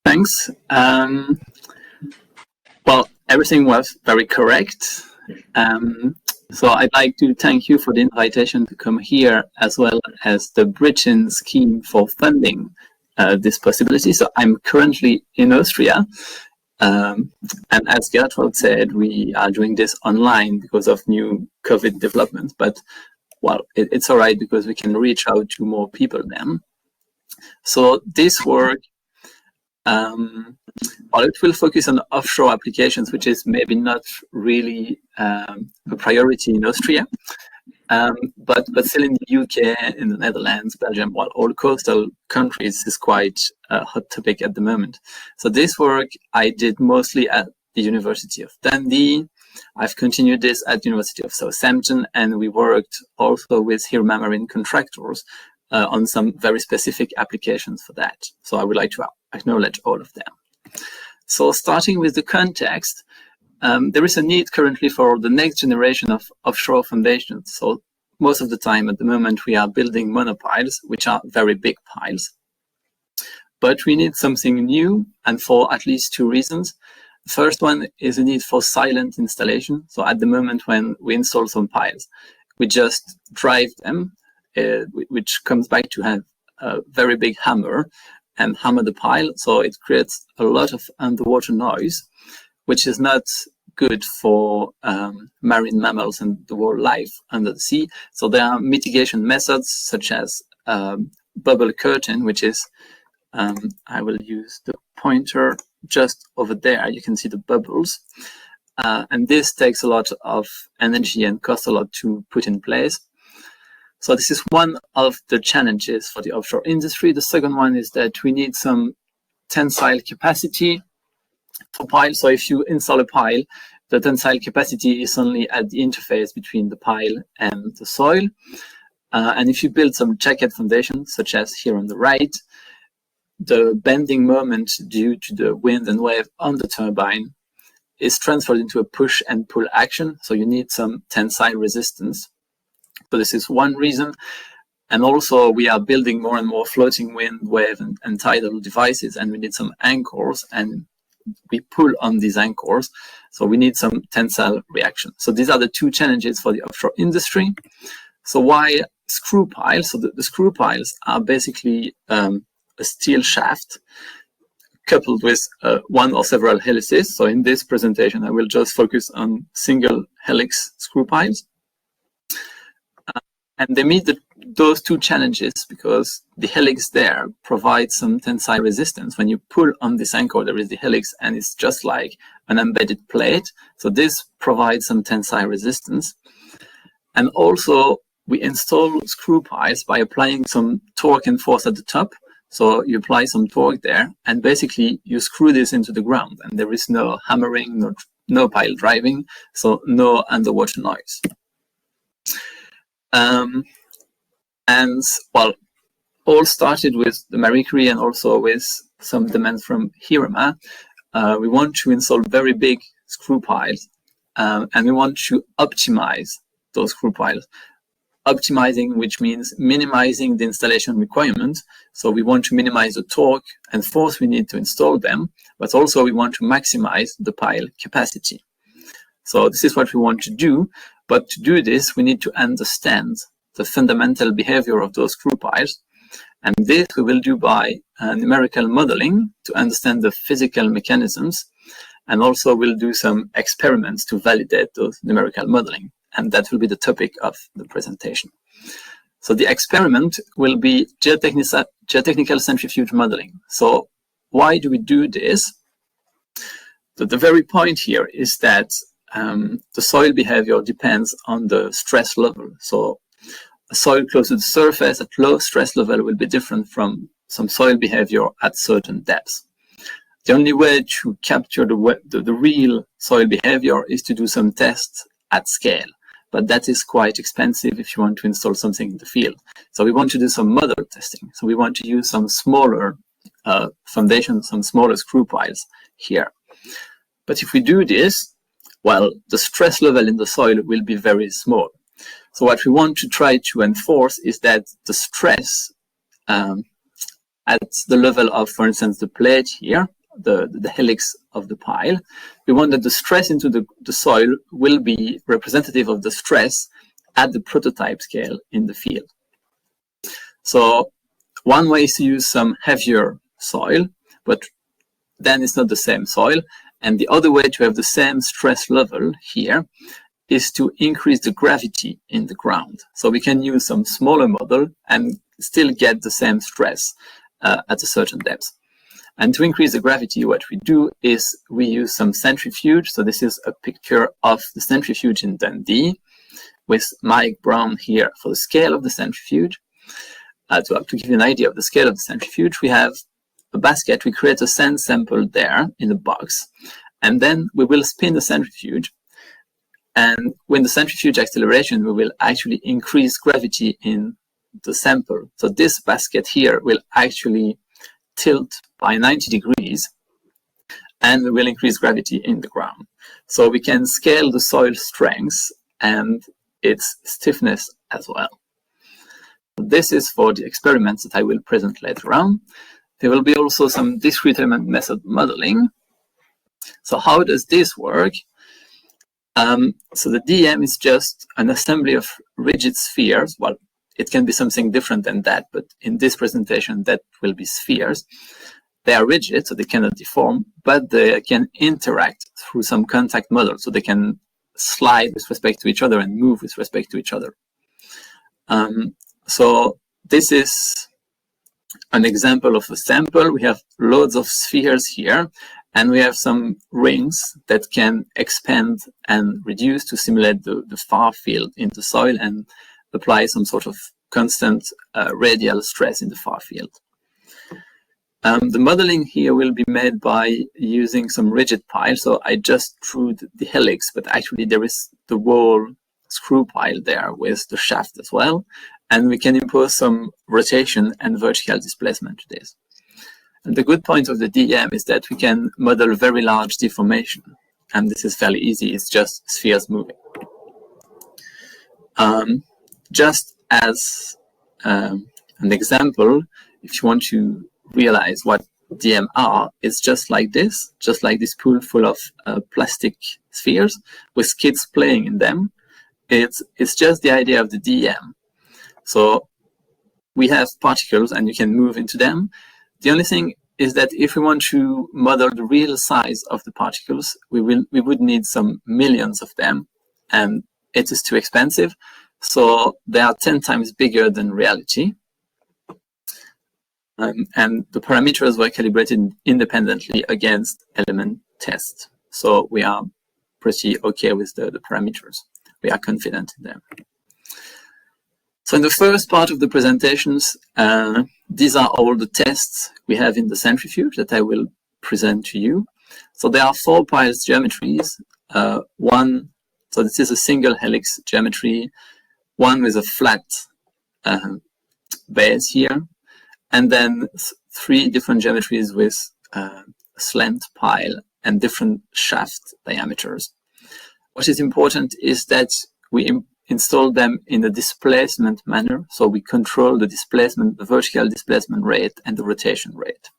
Thanks. Well, everything was very correct. So I'd like to thank you for the invitation to come here, as well as the BritInn scheme for funding this possibility. So I'm currently in Austria. And as Gertrude said, we are doing this online because of new COVID developments. But, well, it's all right because we can reach out to more people then. So this work, well, it will focus on offshore applications, which is maybe not really a priority in Austria, but still in the UK, in the Netherlands, Belgium, well, all coastal countries is quite a hot topic at the moment. So this work I did mostly at the University of Dundee. I've continued this at the University of Southampton, and we worked also with Hirma Marine contractors on some very specific applications for that. So I would like to acknowledge all of them. So starting with the context, there is a need currently for the next generation of offshore foundations. So most of the time at the moment we are building monopiles, which are very big piles. But we need something new, and for at least two reasons. The first one is a need for silent installation. So at the moment when we install some piles, we just drive them, which comes back to have a very big hammer and hammer the pile. So it creates a lot of underwater noise, which is not good for marine mammals and the whole life under the sea. So there are mitigation methods such as bubble curtain, which is, I will use the pointer just over there. You can see the bubbles. And this takes a lot of energy and costs a lot to put in place. So this is one of the challenges for the offshore industry. The second one is that we need some tensile capacity for piles. So if you install a pile, the tensile capacity is only at the interface between the pile and the soil. And if you build some jacket foundations, such as here on the right, the bending moment due to the wind and wave on the turbine is transferred into a push and pull action. So you need some tensile resistance. So this is one reason. And also we are building more and more floating wind, wave and tidal devices, and we need some anchors, and we pull on these anchors. So we need some tensile reaction. So these are the two challenges for the offshore industry. So why screw piles? So the screw piles are basically a steel shaft coupled with one or several helices. So in this presentation, I will just focus on single helix screw piles. And they meet those two challenges because the helix there provides some tensile resistance. When you pull on this anchor, there is the helix, and it's just like an embedded plate. So this provides some tensile resistance. And also, we install screw piles by applying some torque and force at the top. So you apply some torque there, and basically you screw this into the ground, and there is no hammering, no pile driving, so no underwater noise. And well, all started with the Marie Curie and also with some demands from Hirma. We want to install very big screw piles, and we want to optimize those screw piles. Optimizing, which means minimizing the installation requirements. So we want to minimize the torque and force we need to install them, but also we want to maximize the pile capacity. So this is what we want to do. But to do this, we need to understand the fundamental behavior of those screw piles. And this we will do by numerical modeling to understand the physical mechanisms. And also we'll do some experiments to validate those numerical modeling. And that will be the topic of the presentation. So the experiment will be geotechnical centrifuge modeling. So why do we do this? The very point here is that the soil behavior depends on the stress level. So a soil close to the surface at low stress level will be different from some soil behavior at certain depths. The only way to capture the real soil behavior is to do some tests at scale. But that is quite expensive if you want to install something in the field. So we want to do some model testing. So we want to use some smaller foundations, some smaller screw piles here. But if we do this, well, the stress level in the soil will be very small. So what we want to try to enforce is that the stress at the level of, for instance, the plate here the helix of the pile, we want that the stress into the soil will be representative of the stress at the prototype scale in the field. So one way is to use some heavier soil, but then it's not the same soil. And the other way to have the same stress level here is to increase the gravity in the ground. So we can use some smaller model and still get the same stress at a certain depth. And to increase the gravity, what we do is we use some centrifuge. So this is a picture of the centrifuge in DEM with Mike Brown here for the scale of the centrifuge. To give you an idea of the scale of the centrifuge, we have a basket. We create a sand sample there in the box, and then we will spin the centrifuge. And when the centrifuge acceleration, we will actually increase gravity in the sample. So this basket here will actually tilt by 90 degrees, and we will increase gravity in the ground. So we can scale the soil strength and its stiffness as well. This is for the experiments that I will present later on. There will be also some discrete element method modeling. So how does this work? So the DEM is just an assembly of rigid spheres. Well, it can be something different than that, but in this presentation, that will be spheres. They are rigid, so they cannot deform, but they can interact through some contact model. So they can slide with respect to each other and move with respect to each other. So this is an example of a sample. We have loads of spheres here, and we have some rings that can expand and reduce to simulate the far field in the soil and apply some sort of constant radial stress in the far field. The modeling here will be made by using some rigid pile. So I just drew the helix, but actually there is the whole screw pile there with the shaft as well. And we can impose some rotation and vertical displacement to this. And the good point of the DEM is that we can model very large deformation. And this is fairly easy. It's just spheres moving. Just as an example, if you want to realize what DEM are, it's just like this pool full of plastic spheres with kids playing in them. It's just the idea of the DEM. So we have particles and you can move into them. The only thing is that if we want to model the real size of the particles, we would need some millions of them, and it is too expensive. So they are 10 times bigger than reality. And the parameters were calibrated independently against element tests. So we are pretty okay with the parameters. We are confident in them. So in the first part of the presentations, these are all the tests we have in the centrifuge that I will present to you. So there are 4 piles geometries. So this is a single helix geometry, one with a flat base here, and then 3 different geometries with a slant pile and different shaft diameters. What is important is that we install them in a displacement manner, so we control the displacement, the vertical displacement rate and the rotation rate.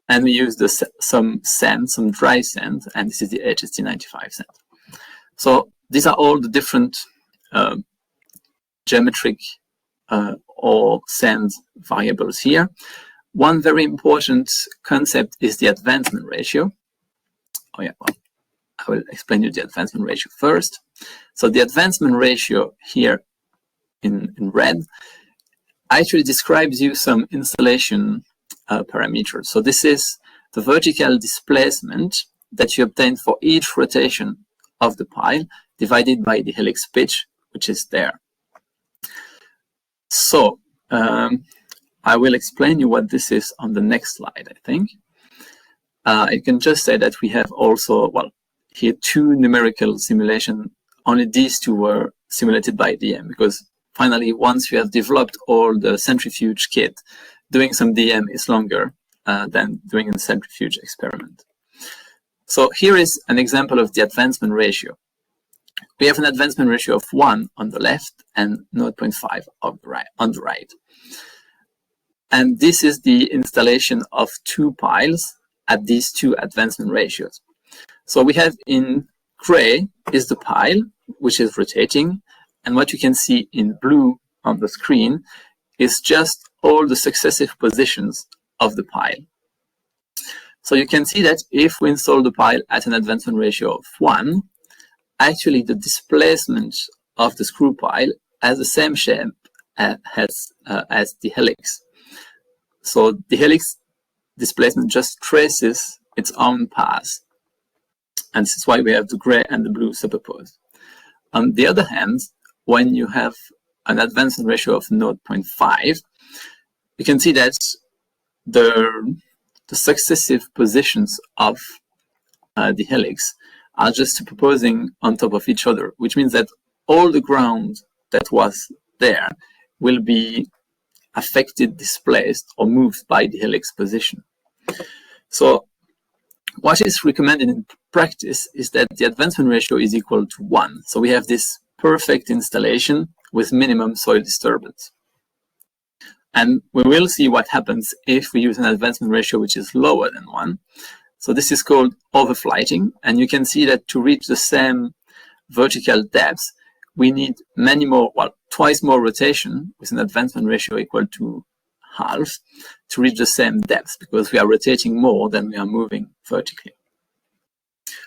And we use some sand, some dry sand, and this is the HST95 sand. So these are all the different geometric or sand variables here. One very important concept is the advancement ratio. Oh yeah, well, I will explain you the advancement ratio first. So the advancement ratio here in red actually describes you some installation parameters. So this is the vertical displacement that you obtain for each rotation of the pile divided by the helix pitch, which is there. So I will explain you what this is on the next slide, I think. I can just say that we have also, well, here 2 numerical simulations. Only these 2 were simulated by DEM, because finally, once you have developed all the centrifuge kit, doing some DEM is longer than doing a centrifuge experiment. So here is an example of the advancement ratio. We have an advancement ratio of 1 on the left and 0.5 on the right. And this is the installation of 2 piles at these two advancement ratios. So we have in gray is the pile, which is rotating, and what you can see in blue on the screen is just all the successive positions of the pile. So you can see that if we install the pile at an advancement ratio of 1, actually the displacement of the screw pile has the same shape as the helix. So the helix displacement just traces its own path. And this is why we have the gray and the blue superposed. On the other hand, when you have an advancement ratio of 0.5, you can see that the successive positions of the helix are just superposing on top of each other, which means that all the ground that was there will be affected, displaced, or moved by the helix position. So what is recommended in practice is that the advancement ratio is equal to 1. So we have this perfect installation with minimum soil disturbance. And we will see what happens if we use an advancement ratio which is lower than 1. So this is called overflighting, and you can see that to reach the same vertical depths, we need many more, well, twice more rotation with an advancement ratio equal to half to reach the same depth, because we are rotating more than we are moving vertically.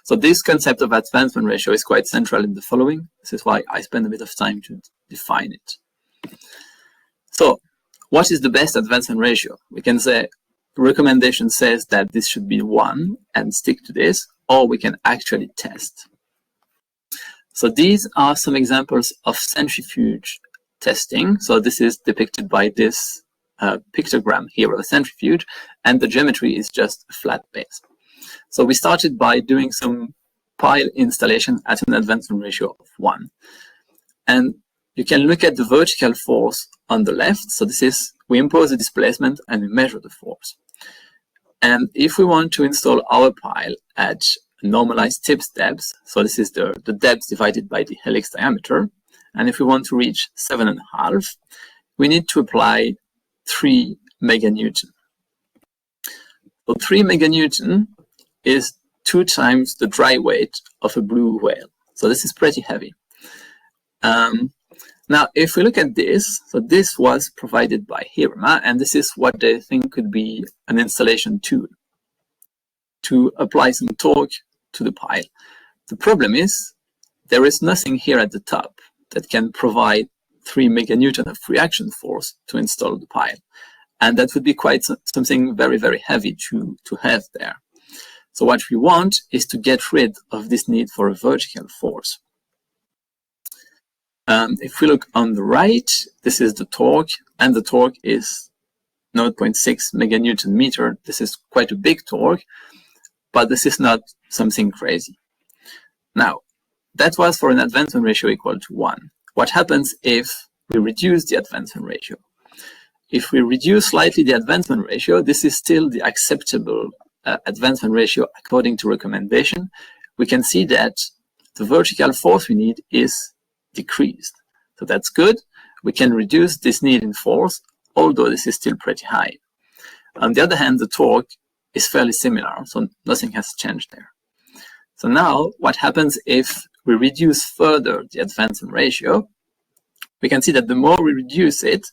So this concept of advancement ratio is quite central in the following. This is why I spend a bit of time to define it. So what is the best advancement ratio? We can say recommendation says that this should be 1 and stick to this, or we can actually test. So these are some examples of centrifuge testing. So this is depicted by this pictogram here of a centrifuge, and the geometry is just a flat base. So we started by doing some pile installation at an advancement ratio of 1. And you can look at the vertical force on the left. So this is, we impose a displacement and we measure the force. And if we want to install our pile at normalized tips depth, so this is the depth divided by the helix diameter, and if we want to reach 7.5, we need to apply 3 meganewton. So 3 meganewton is 2 times the dry weight of a blue whale. So this is pretty heavy. Now, if we look at this, so this was provided by Hirma, and this is what they think could be an installation tool to apply some torque to the pile. The problem is there is nothing here at the top that can provide 3 meganewton of reaction force to install the pile. And that would be quite something very, very heavy to have there. So what we want is to get rid of this need for a vertical force. If we look on the right, this is the torque, and the torque is 0.6 meganewton meter. This is quite a big torque, but this is not something crazy. Now, that was for an advancement ratio equal to 1. What happens if we reduce the advancement ratio? If we reduce slightly the advancement ratio, this is still the acceptable advancement ratio according to recommendation. We can see that the vertical force we need is decreased. So that's good. We can reduce this need in force, although this is still pretty high. On the other hand, the torque is fairly similar, so nothing has changed there. So now what happens if we reduce further the advancement ratio? We can see that the more we reduce it,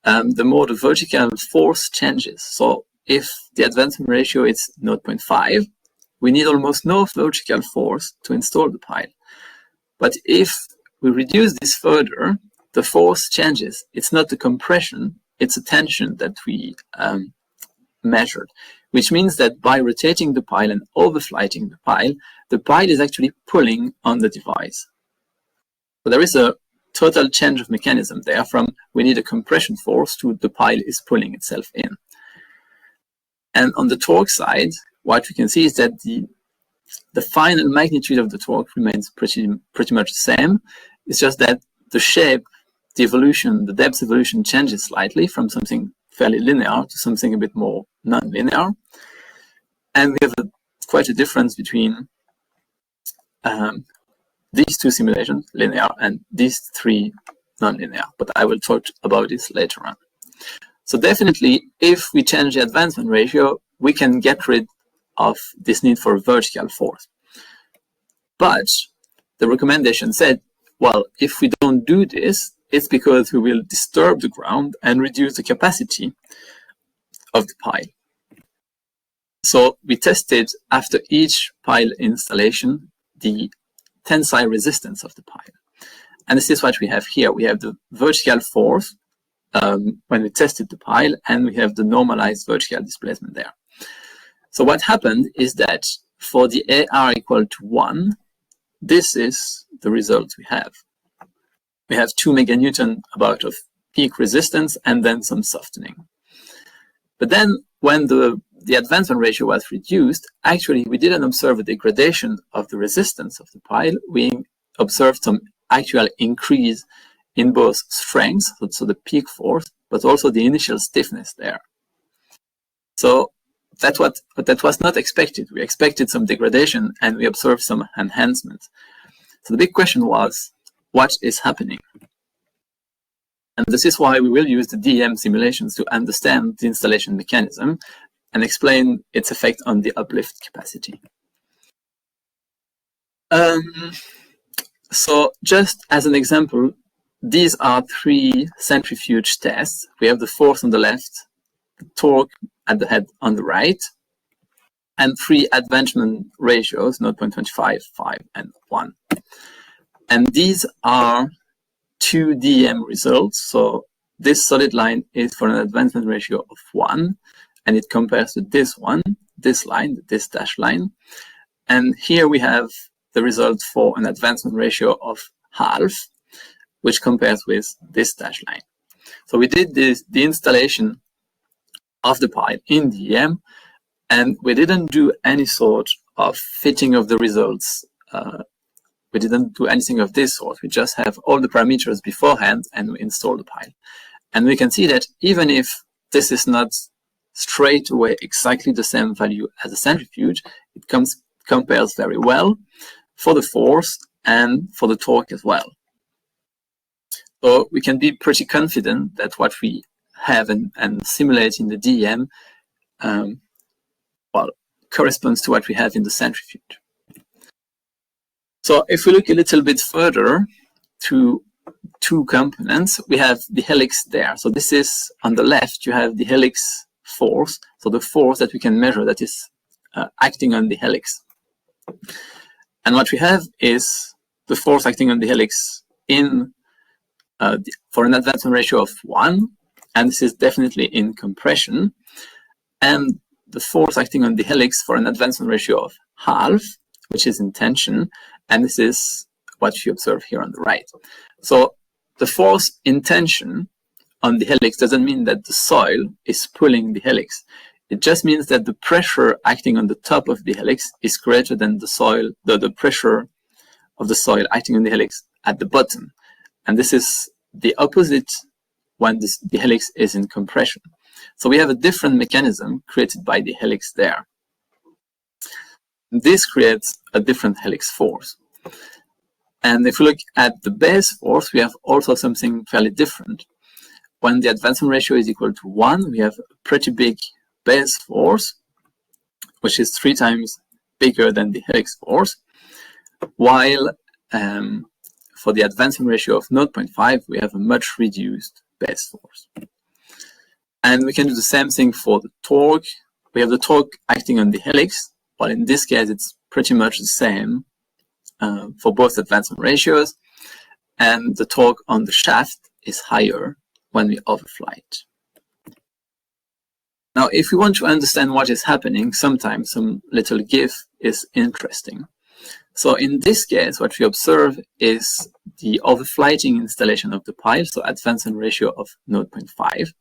the more the vertical force changes. So if the advancement ratio is 0.5, we need almost no vertical force to install the pile. But if we reduce this further, the force changes. It's not the compression, it's a tension that we measured, which means that by rotating the pile and overflighting the pile is actually pulling on the device. So there is a total change of mechanism there from we need a compression force to the pile is pulling itself in. And on the torque side, what we can see is that the final magnitude of the torque remains pretty much the same. It's just that the shape, the evolution, the depth evolution changes slightly from something fairly linear to something a bit more non-linear. And we have quite a difference between these two simulations, linear, and these 3 non-linear. But I will talk about this later on. So definitely, if we change the advancement ratio, we can get rid of this need for vertical force. But the recommendation said, well, if we don't do this, it's because we will disturb the ground and reduce the capacity of the pile. So we tested after each pile installation the tensile resistance of the pile. And this is what we have here. We have the vertical force when we tested the pile, and we have the normalized vertical displacement there. So what happened is that for the AR equal to 1, this is the result we have. We have 2 meganewton about of peak resistance and then some softening. But then when the advancement ratio was reduced, actually we didn't observe a degradation of the resistance of the pile. We observed some actual increase in both strength, so the peak force, but also the initial stiffness there. So that was not expected. We expected some degradation and we observed some enhancement. So the big question was, what is happening? And this is why we will use the DEM simulations to understand the installation mechanism and explain its effect on the uplift capacity. So just as an example, these are 3 centrifuge tests. We have the force on the left, the torque at the head on the right, and 3 advancement ratios, 0.25, 5, and 1. And these are 2 DEM results. So this solid line is for an advancement ratio of 1, and it compares to this one, this line, this dashed line. And here we have the result for an advancement ratio of half, which compares with this dashed line. So we did the installation of the pile in DEM, and we didn't do any sort of fitting of the results. We didn't do anything of this sort. We just have all the parameters beforehand and we install the pile. And we can see that even if this is not straight away exactly the same value as a centrifuge, it compares very well for the force and for the torque as well. So we can be pretty confident that what we have and simulate in the DEM well, corresponds to what we have in the centrifuge. So if we look a little bit further to 2 components, we have the helix there. So this is on the left, you have the helix force, so the force that we can measure that is acting on the helix. And what we have is the force acting on the helix in for an advancement ratio of 1, and this is definitely in compression, and the force acting on the helix for an advancement ratio of half, which is in tension, and this is what you observe here on the right. So the force in tension on the helix doesn't mean that the soil is pulling the helix. It just means that the pressure acting on the top of the helix is greater than the soil, the pressure of the soil acting on the helix at the bottom. And this is the opposite when the helix is in compression. So we have a different mechanism created by the helix there. This creates a different helix force. And if we look at the base force, we have also something fairly different. When the advancement ratio is equal to 1, we have a pretty big base force, which is 3 times bigger than the helix force, while for the advancement ratio of 0.5, we have a much reduced base force. And we can do the same thing for the torque. We have the torque acting on the helix, but in this case, it's pretty much the same for both advancement ratios. And the torque on the shaft is higher when we overflight. Now, if we want to understand what is happening, sometimes some little GIF is interesting. So in this case, what we observe is the overflighting installation of the pile, so advancement ratio of 0.5.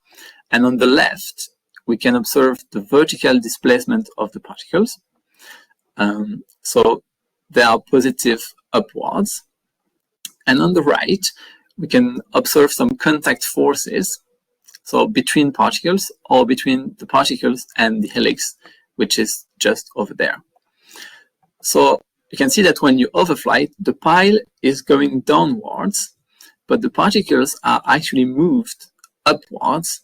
And on the left, we can observe the vertical displacement of the particles. So they are positive upwards. And on the right, we can observe some contact forces, so between particles or between the particles and the helix, which is just over there. So you can see that when you overflight, the pile is going downwards, but the particles are actually moved upwards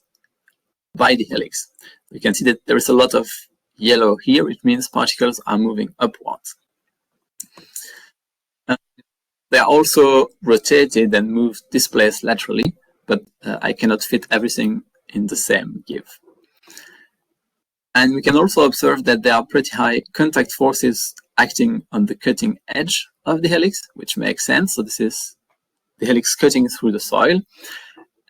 by the helix. You can see that there is a lot of yellow here, it means particles are moving upwards. They are also rotated and moved, displaced laterally, but I cannot fit everything in the same GIF. And we can also observe that there are pretty high contact forces acting on the cutting edge of the helix, which makes sense. So this is the helix cutting through the soil,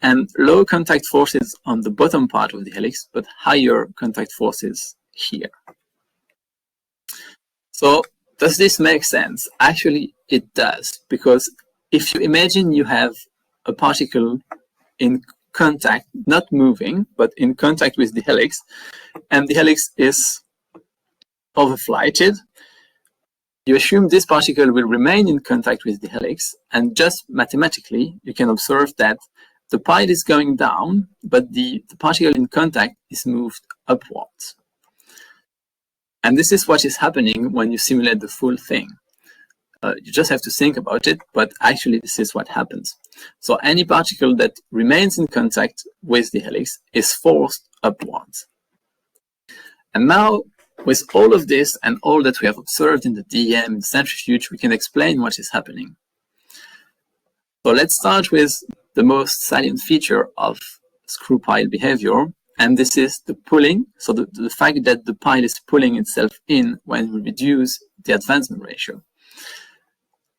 and low contact forces on the bottom part of the helix, but higher contact forces here. So does this make sense? Actually, it does, because if you imagine you have a particle in contact, not moving, but in contact with the helix, and the helix is overflighted, you assume this particle will remain in contact with the helix, and just mathematically, you can observe that the pile is going down, but the particle in contact is moved upwards. And this is what is happening when you simulate the full thing. You just have to think about it, but actually this is what happens. So any particle that remains in contact with the helix is forced upwards. And now, with all of this and all that we have observed in the DEM, the centrifuge, we can explain what is happening. So let's start with the most salient feature of screw pile behavior, and this is the pulling. So the fact that the pile is pulling itself in when we reduce the advancement ratio.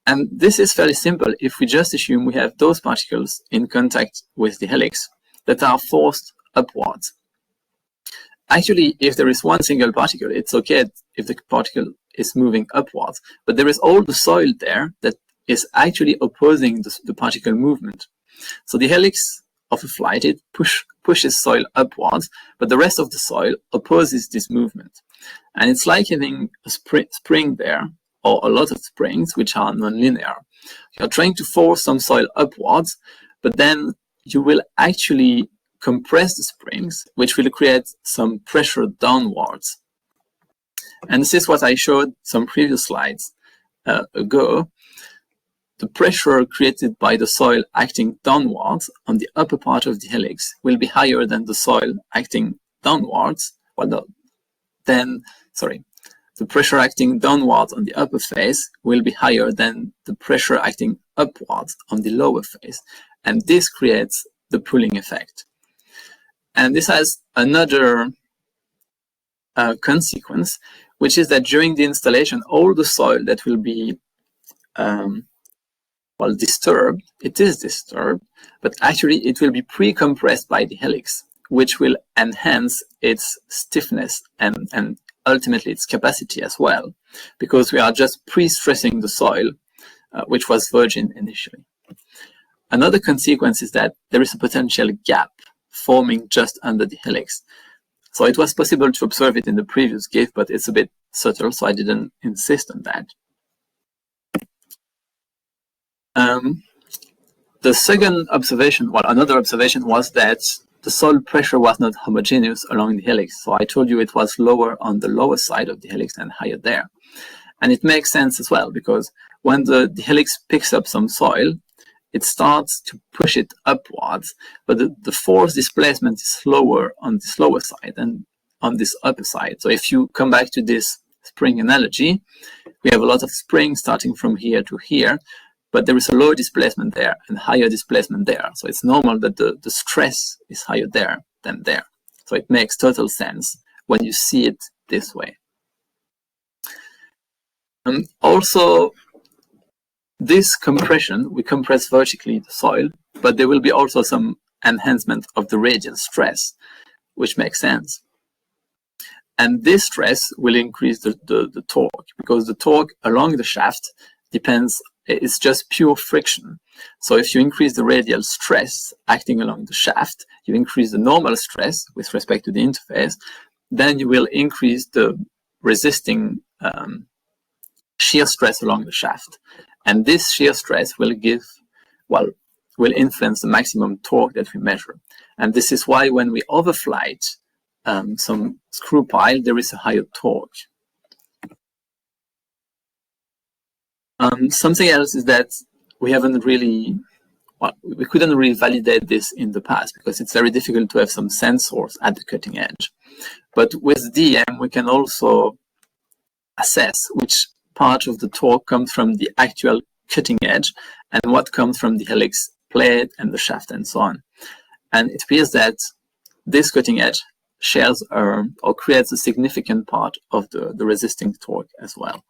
And this is fairly simple if we just assume we have those particles in contact with the helix that are forced upwards. Actually, if there is one single particle, it's okay if the particle is moving upwards, but there is all the soil there that is actually opposing the particle movement. So the helix of a flight, it pushes soil upwards, but the rest of the soil opposes this movement. And it's like having a spring there, or a lot of springs, which are nonlinear. You're trying to force some soil upwards, but then you will actually compress the springs, which will create some pressure downwards. And this is what I showed some previous slides ago. The pressure created by the soil acting downwards on the upper part of the helix will be higher than the soil acting downwards. The pressure acting downwards on the upper face will be higher than the pressure acting upwards on the lower face. And this creates the pulling effect. And this has another consequence, which is that during the installation, all the soil that will be disturbed, it is disturbed, but actually it will be pre-compressed by the helix, which will enhance its stiffness and ultimately its capacity as well, because we are just pre-stressing the soil, which was virgin initially. Another consequence is that there is a potential gap forming just under the helix. So it was possible to observe it in the previous GIF, but it's a bit subtle, so I didn't insist on that. The second observation, another observation was that the soil pressure was not homogeneous along the helix. So I told you it was lower on the lower side of the helix and higher there. And it makes sense as well, because when the helix picks up some soil, it starts to push it upwards, but the force displacement is slower on this lower side than on this upper side. So if you come back to this spring analogy, we have a lot of springs starting from here to here, but there is a low displacement there and higher displacement there. So it's normal that the stress is higher there than there. So it makes total sense when you see it this way. Also, this compression, we compress vertically the soil, but there will be also some enhancement of the radial stress, which makes sense. And this stress will increase the torque, because the torque along the shaft depends, it's just pure friction. So if you increase the radial stress acting along the shaft, you increase the normal stress with respect to the interface, then you will increase the resisting shear stress along the shaft. And this shear stress will will influence the maximum torque that we measure. And this is why when we overflight some screw pile, there is a higher torque. Something else is that we haven't really, we couldn't really validate this in the past because it's very difficult to have some sensors at the cutting edge. But with DEM, we can also assess which part of the torque comes from the actual cutting edge and what comes from the helix plate and the shaft and so on. And it appears that this cutting edge shares or creates a significant part of the resisting torque as well.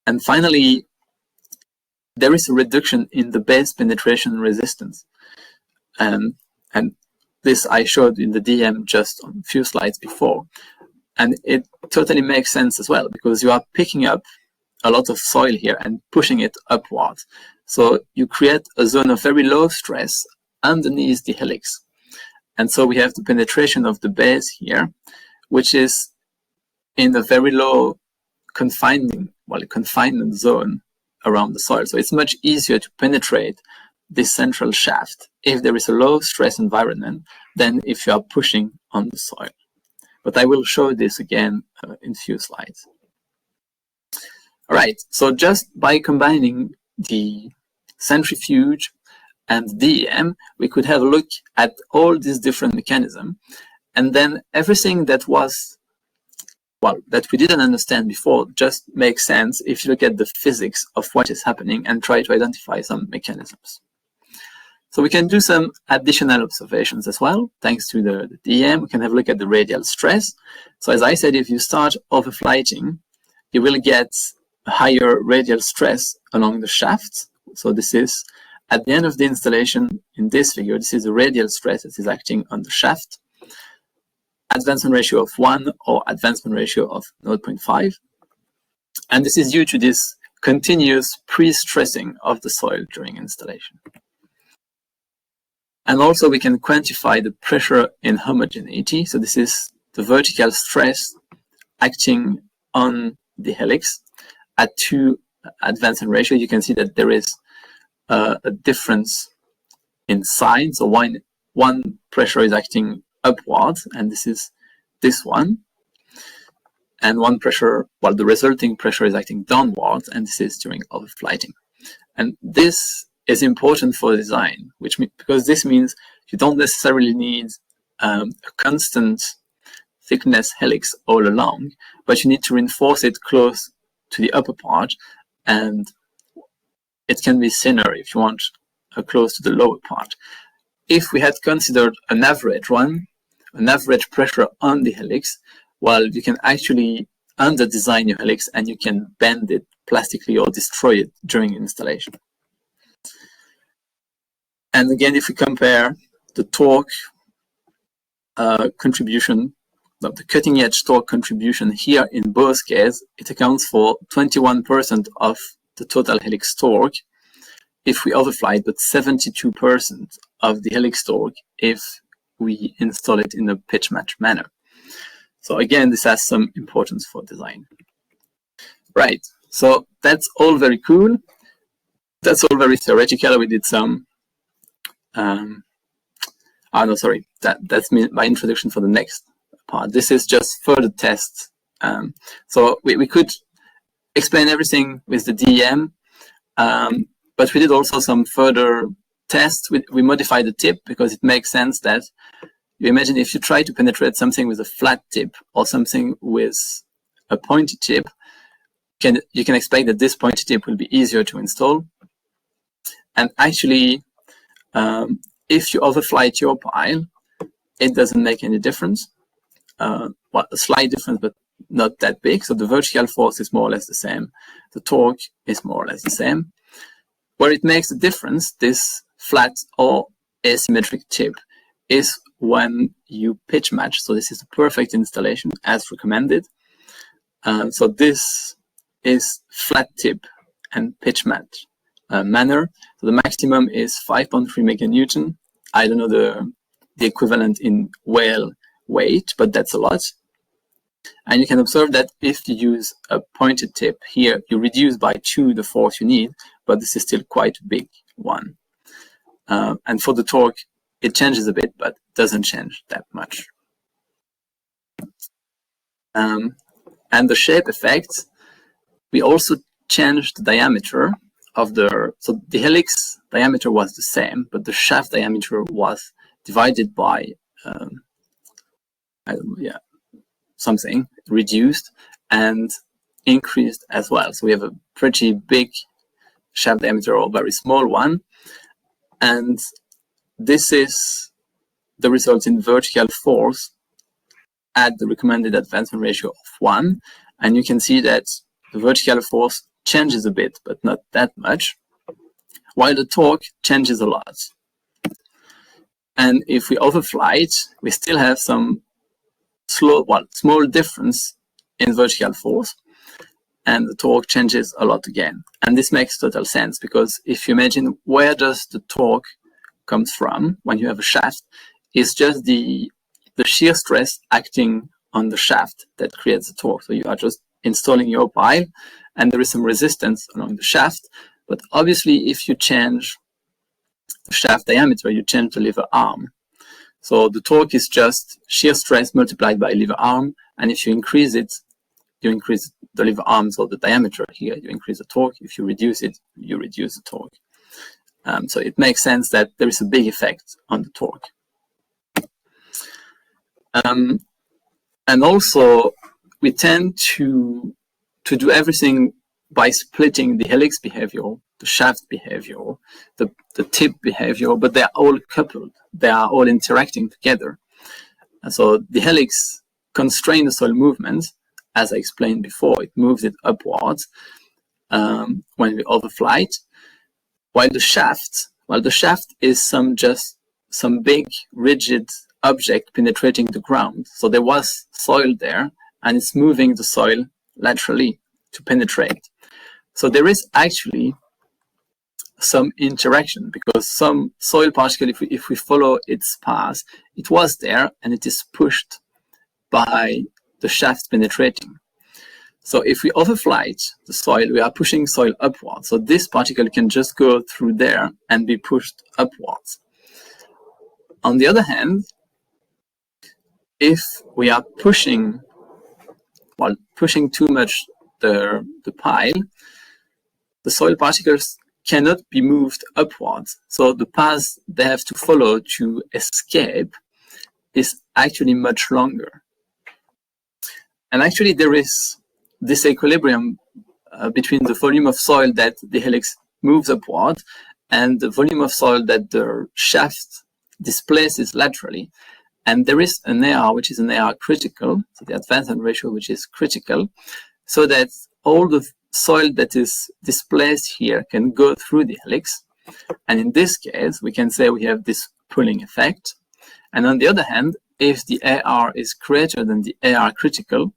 And finally, there is a reduction in the base penetration resistance. And this I showed in the DEM just a few slides before. And it totally makes sense as well, because you are picking up a lot of soil here and pushing it upward. So you create a zone of very low stress underneath the helix. And so we have the penetration of the base here, which is in a very low confinement zone around the soil. So it's much easier to penetrate this central shaft if there is a low stress environment than if you are pushing on the soil. But I will show this again in a few slides. All right, so just by combining the centrifuge and DEM, we could have a look at all these different mechanisms. And then everything that was, well, that we didn't understand before just makes sense if you look at the physics of what is happening and try to identify some mechanisms. So we can do some additional observations as well. Thanks to the DEM, we can have a look at the radial stress. So as I said, if you start overflighting, you will get a higher radial stress along the shaft. So this is, at the end of the installation, in this figure, this is the radial stress that is acting on the shaft. Advancement ratio of 1 or advancement ratio of 0.5. And this is due to this continuous pre-stressing of the soil during installation. And also we can quantify the pressure inhomogeneity. So this is the vertical stress acting on the helix. At 2 advancement ratio, you can see that there is a difference in sign. So one pressure is acting upwards, and this is this one. And one pressure, well, the resulting pressure is acting downwards, and this is during overflighting. And this is important for design, because this means you don't necessarily need a constant thickness helix all along, but you need to reinforce it close to the upper part, and it can be thinner if you want close to the lower part. If we had considered an average pressure on the helix, well, you can actually under-design your helix and you can bend it plastically or destroy it during installation. And again, if we compare the torque contribution, the cutting edge torque contribution here in both cases, it accounts for 21% of the total helix torque if we overflight, but 72% of the helix torque if we install it in a pitch match manner. So again, this has some importance for design. Right, so that's all very cool. That's all very theoretical. We did some that's my introduction for the next part. This is just further tests. So we could explain everything with the DEM, but we did also some further tests. We modified the tip because it makes sense that you imagine if you try to penetrate something with a flat tip or something with a pointy tip, you can expect that this pointy tip will be easier to install. And actually, if you overflight your pile, it doesn't make any difference. Well, a slight difference, but not that big. So the vertical force is more or less the same. The torque is more or less the same. Where it makes a difference, this flat or asymmetric tip, is when you pitch match. So this is a perfect installation as recommended. So this is flat tip and pitch match manner. So the maximum is 5.3 meganewton. I don't know the equivalent in whale weight, but that's a lot. And you can observe that if you use a pointed tip here, you reduce by 2 the force you need, but this is still quite a big one. And for the torque, it changes a bit, but doesn't change that much. And the shape effects, we also changed the diameter of so the helix diameter was the same, but the shaft diameter was divided by yeah, something reduced and increased as well. So we have a pretty big shaft diameter or very small one, and this is the result in vertical force at the recommended advancement ratio of 1, and you can see that the vertical force changes a bit, but not that much, while the torque changes a lot. And if we overflight, we still have some small difference in vertical force, and the torque changes a lot again. And this makes total sense, because if you imagine where does the torque comes from when you have a shaft, it's just the shear stress acting on the shaft that creates the torque. So you are just installing your pile, and there is some resistance along the shaft. But obviously, if you change the shaft diameter, you change the lever arm. So the torque is just shear stress multiplied by lever arm, and if you increase it, you increase the lever arms or the diameter here, you increase the torque. If you reduce it, you reduce the torque. So it makes sense that there is a big effect on the torque. And also, we tend to do everything by splitting the helix behavior, the shaft behavior, the tip behavior, but they're all coupled. They are all interacting together. And so the helix constrains the soil movement. As I explained before, it moves it upwards when we overflight, while the shaft is some big rigid object penetrating the ground. So there was soil there, and it's moving the soil laterally to penetrate. So there is actually some interaction, because some soil particle, if we follow its path, it was there and it is pushed by the shaft penetrating. So if we overflight the soil, we are pushing soil upwards. So this particle can just go through there and be pushed upwards. On the other hand, if we are pushing too much the pile, the soil particles cannot be moved upwards. So the path they have to follow to escape is actually much longer. And actually there is this equilibrium between the volume of soil that the helix moves upward and the volume of soil that the shaft displaces laterally. And there is an AR, which is an AR critical, so the advancement ratio, which is critical, so that all the soil that is displaced here can go through the helix. And in this case, we can say we have this pulling effect. And on the other hand, if the AR is greater than the AR critical,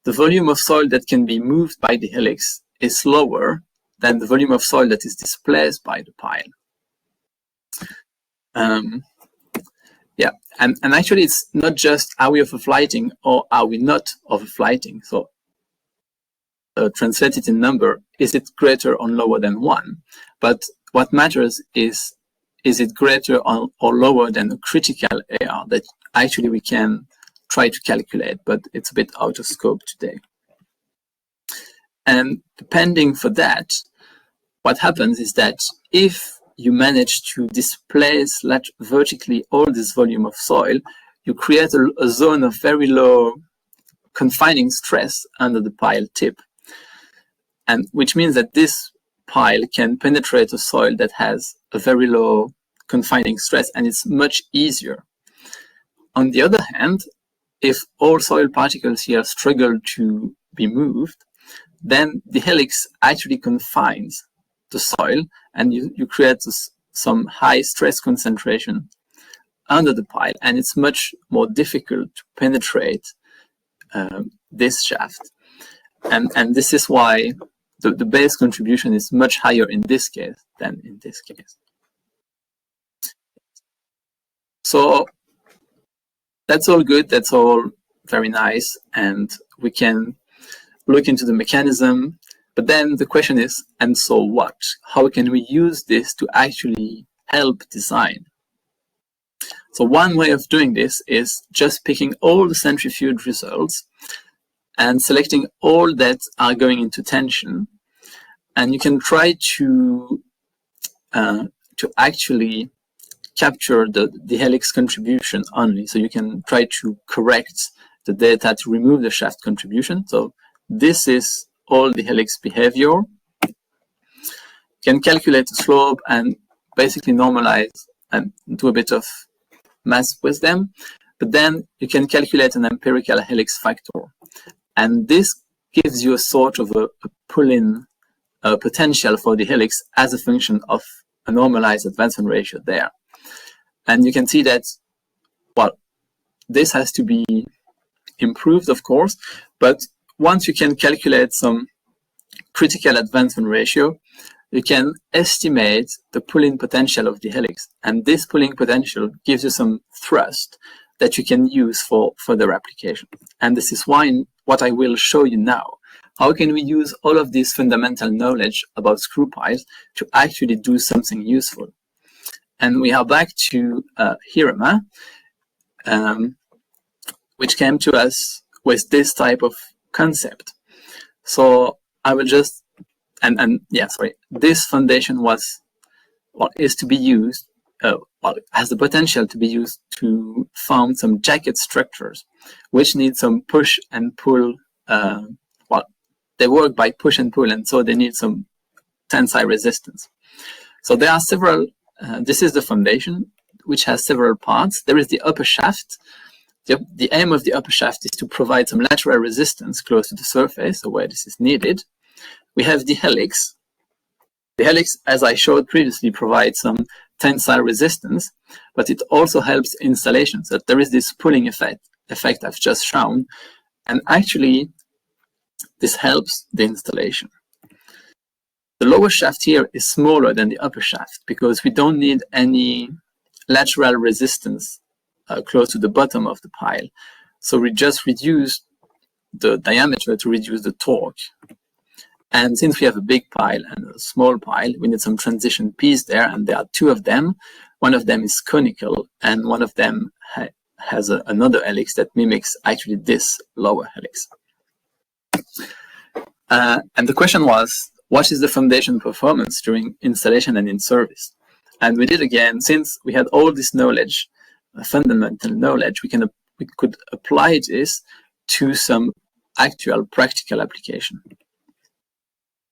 the volume of soil that can be moved by the helix is lower than the volume of soil that is displaced by the pile. Yeah, and actually it's not just are we overflighting or are we not overflighting. So translated in number, is it greater or lower than 1? But what matters is it greater or lower than the critical AR that actually we can try to calculate, but it's a bit out of scope today. And depending for that, what happens is that if you manage to displace vertically all this volume of soil, you create a zone of very low confining stress under the pile tip, and which means that this pile can penetrate a soil that has a very low confining stress, and it's much easier. On the other hand, if all soil particles here struggle to be moved, then the helix actually confines the soil, and you create some high stress concentration under the pile, and it's much more difficult to penetrate this shaft. And this is why the base contribution is much higher in this case than in this case. So that's all good, that's all very nice, and we can look into the mechanism. But then the question is, and so what? How can we use this to actually help design? So one way of doing this is just picking all the centrifuge results and selecting all that are going into tension. And you can try to actually capture the helix contribution only. So you can try to correct the data to remove the shaft contribution. So this is all the helix behavior. You can calculate the slope and basically normalize and do a bit of math with them. But then you can calculate an empirical helix factor. And this gives you a sort of a pull-in potential for the helix as a function of a normalized advancement ratio there. And you can see that, well, this has to be improved, of course, but once you can calculate some critical advancement ratio, you can estimate the pulling potential of the helix. And this pulling potential gives you some thrust that you can use for further application. And this is why what I will show you now. How can we use all of this fundamental knowledge about screw piles to actually do something useful? And we are back to Hirama, which came to us with this type of concept. So I will just, this foundation is to be used, has the potential to be used to found some jacket structures, which need some push and pull. They work by push and pull, and so they need some tensile resistance. So there are several, this is the foundation, which has several parts. There is the upper shaft. The aim of the upper shaft is to provide some lateral resistance close to the surface, so where this is needed. We have the helix. The helix, as I showed previously, provides some tensile resistance, but it also helps installation. So there is this pulling effect I've just shown, and actually this helps the installation. The lower shaft here is smaller than the upper shaft because we don't need any lateral resistance close to the bottom of the pile. So we just reduce the diameter to reduce the torque. And since we have a big pile and a small pile, we need some transition piece there, and there are two of them. One of them is conical, and one of them has another helix that mimics actually this lower helix. And the question was, what is the foundation performance during installation and in service? And we did again, since we had all this knowledge, fundamental knowledge, we could apply this to some actual practical application.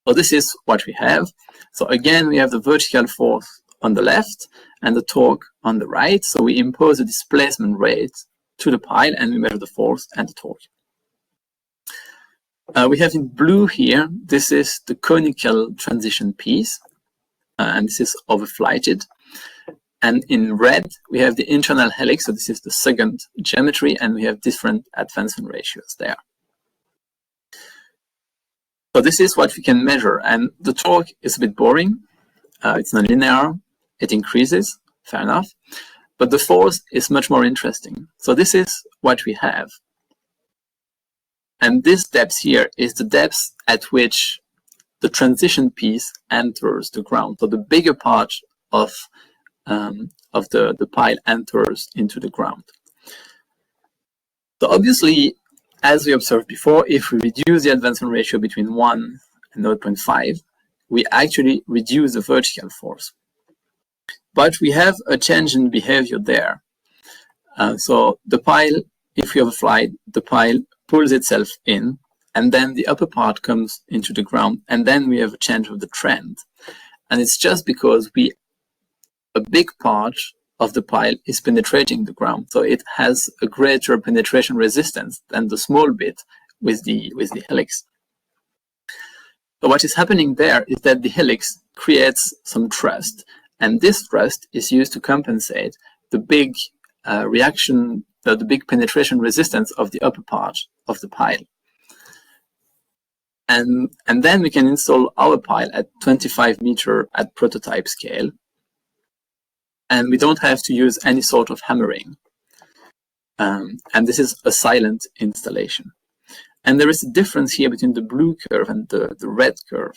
So this is what we have. So again, we have the vertical force on the left and the torque on the right. So we impose a displacement rate to the pile and we measure the force and the torque. We have in blue here, this is the conical transition piece, and this is overflighted. And in red, we have the internal helix, so this is the second geometry, and we have different advancement ratios there. So this is what we can measure, and the torque is a bit boring. It's non-linear, it increases, fair enough, but the force is much more interesting. So this is what we have. And this depth here is the depth at which the transition piece enters the ground. So the bigger part of the pile enters into the ground. So obviously, as we observed before, if we reduce the advancement ratio between 1 and 0.5, we actually reduce the vertical force. But we have a change in behavior there. So the pile, if we overfly, the pile pulls itself in, and then the upper part comes into the ground, and then we have a change of the trend. And it's just because a big part of the pile is penetrating the ground, so it has a greater penetration resistance than the small bit with the helix. So what is happening there is that the helix creates some thrust, and this thrust is used to compensate the big the big penetration resistance of the upper part of the pile. And then we can install our pile at 25 meters at prototype scale. And we don't have to use any sort of hammering. And this is a silent installation. And there is a difference here between the blue curve and the red curve.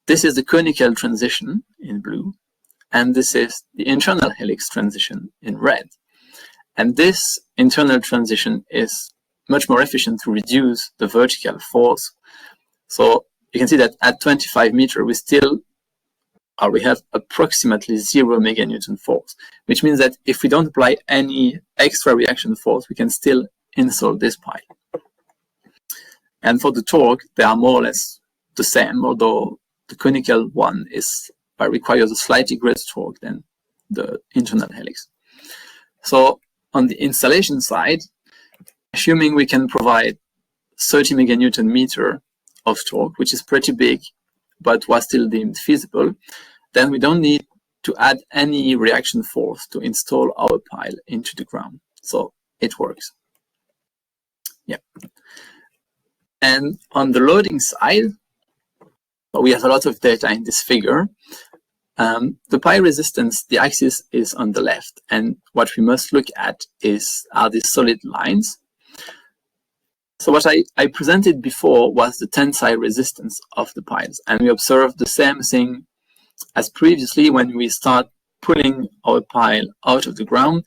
This is the conical transition in blue, and this is the internal helix transition in red. And this internal transition is much more efficient to reduce the vertical force. So you can see that at 25 meters, we still or we have approximately 0 meganewton force, which means that if we don't apply any extra reaction force, we can still install this pile. And for the torque, they are more or less the same, although the conical one requires a slightly greater torque than the internal helix. So on the installation side, assuming we can provide 30 meganewton meter of torque, which is pretty big, but was still deemed feasible, then we don't need to add any reaction force to install our pile into the ground. So it works. Yeah. And on the loading side, we have a lot of data in this figure. The pile resistance, the axis is on the left, and what we must look at are these solid lines. So what I presented before was the tensile resistance of the piles, and we observed the same thing as previously when we start pulling our pile out of the ground.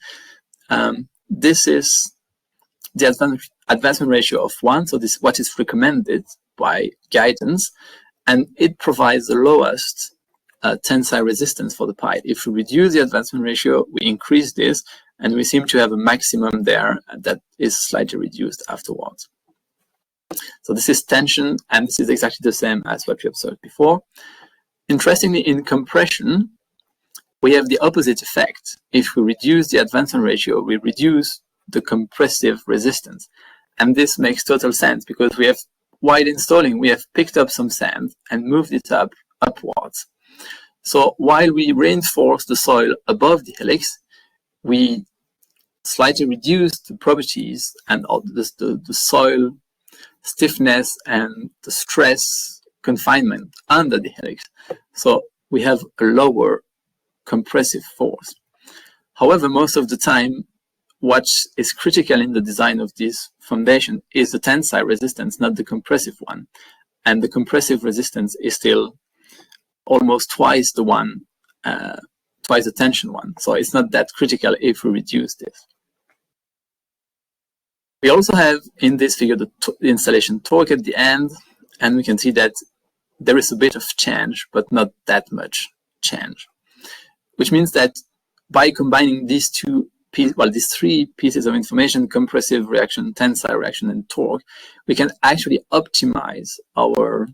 This is the advancement ratio of 1, so this is what is recommended by guidance, and it provides the lowest tensile resistance for the pile. If we reduce the advancement ratio, we increase this, and we seem to have a maximum there that is slightly reduced afterwards. So this is tension, and this is exactly the same as what we observed before. Interestingly, in compression, we have the opposite effect. If we reduce the advancement ratio, we reduce the compressive resistance. And this makes total sense because while installing, we have picked up some sand and moved it upwards. So while we reinforce the soil above the helix, we slightly reduce the properties and the soil stiffness and the stress confinement under the helix. So we have a lower compressive force. However, most of the time, what is critical in the design of this foundation is the tensile resistance, not the compressive one. And the compressive resistance is still almost twice the tension one. So it's not that critical if we reduce this. We also have in this figure the installation torque at the end, and we can see that there is a bit of change, but not that much change. Which means that by combining these these 3 pieces of information, compressive reaction, tensile reaction, and torque, we can actually optimize our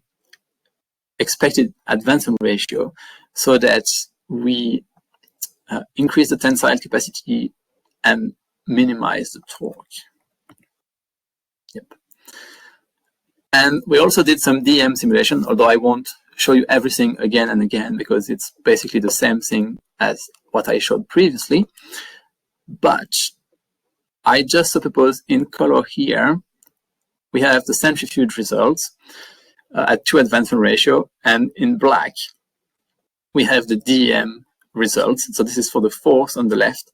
expected advancement ratio so that we increase the tensile capacity and minimize the torque. Yep. And we also did some DEM simulation, although I won't show you everything again and again because it's basically the same thing as what I showed previously. But I just suppose in color here, we have the centrifuge results at 2 advancement ratio, and in black, we have the DEM results. So this is for the force on the left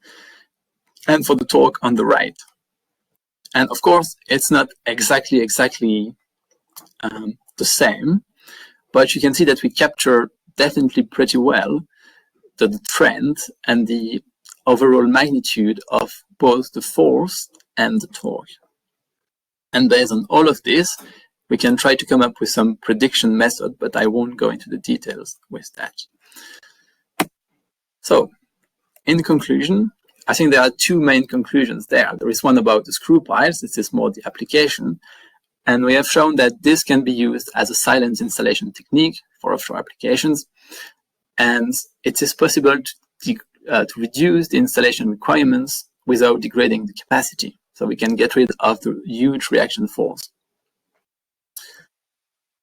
and for the torque on the right. And of course, it's not exactly the same, but you can see that we capture definitely pretty well the trend and the overall magnitude of both the force and the torque. And based on all of this, we can try to come up with some prediction method, but I won't go into the details with that. So, in conclusion, I think there are 2 main conclusions there. There is one about the screw piles, this is more the application, and we have shown that this can be used as a silent installation technique for offshore applications, and it is possible to reduce the installation requirements without degrading the capacity. So we can get rid of the huge reaction force.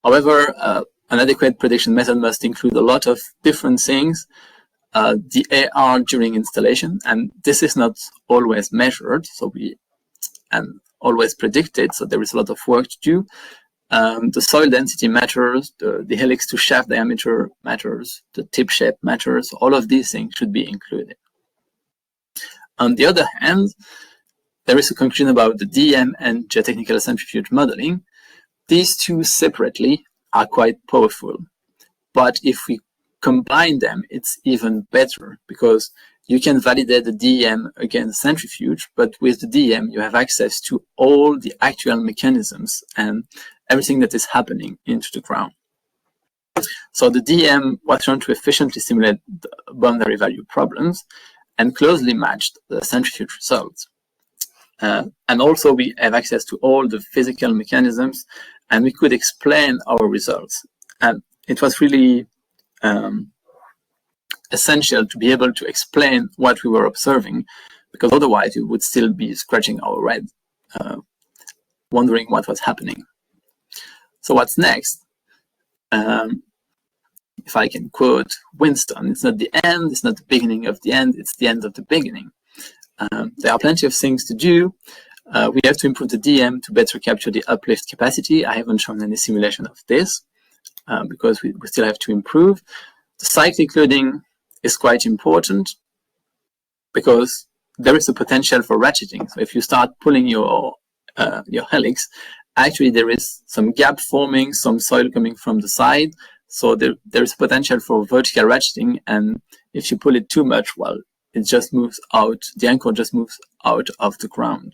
However, an adequate prediction method must include a lot of different things. The AR during installation, and this is not always measured, so and always predicted, so there is a lot of work to do. The soil density matters, the helix to shaft diameter matters, the tip shape matters, all of these things should be included. On the other hand, there is a conclusion about the DEM and geotechnical centrifuge modeling. These 2 separately are quite powerful, but if we combine them, it's even better because you can validate the DEM against centrifuge, but with the DEM, you have access to all the actual mechanisms and everything that is happening into the ground. So the DEM was shown to efficiently simulate the boundary value problems and closely matched the centrifuge results. And also we have access to all the physical mechanisms, and we could explain our results. And it was really essential to be able to explain what we were observing, because otherwise we would still be scratching our head, wondering what was happening. So what's next? If I can quote Winston, it's not the end, it's not the beginning of the end, it's the end of the beginning. There are plenty of things to do. We have to improve the DEM to better capture the uplift capacity. I haven't shown any simulation of this because we still have to improve. The cyclic loading is quite important because there is a potential for ratcheting. So if you start pulling your helix, actually there is some gap forming, some soil coming from the side. So there is potential for vertical ratcheting, and if you pull it too much, well, it just moves out, the anchor just moves out of the ground.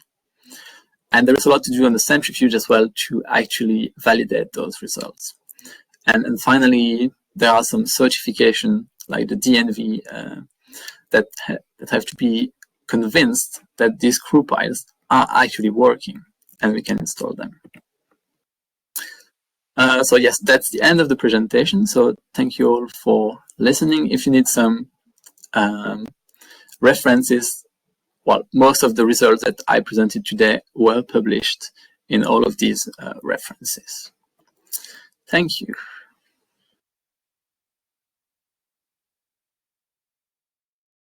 And there is a lot to do on the centrifuge as well to actually validate those results. And finally, there are some certification like the DNV that have to be convinced that these screw piles are actually working and we can install them. So yes, that's the end of the presentation. So thank you all for listening. If you need some references, well, most of the results that I presented today were published in all of these references. Thank you.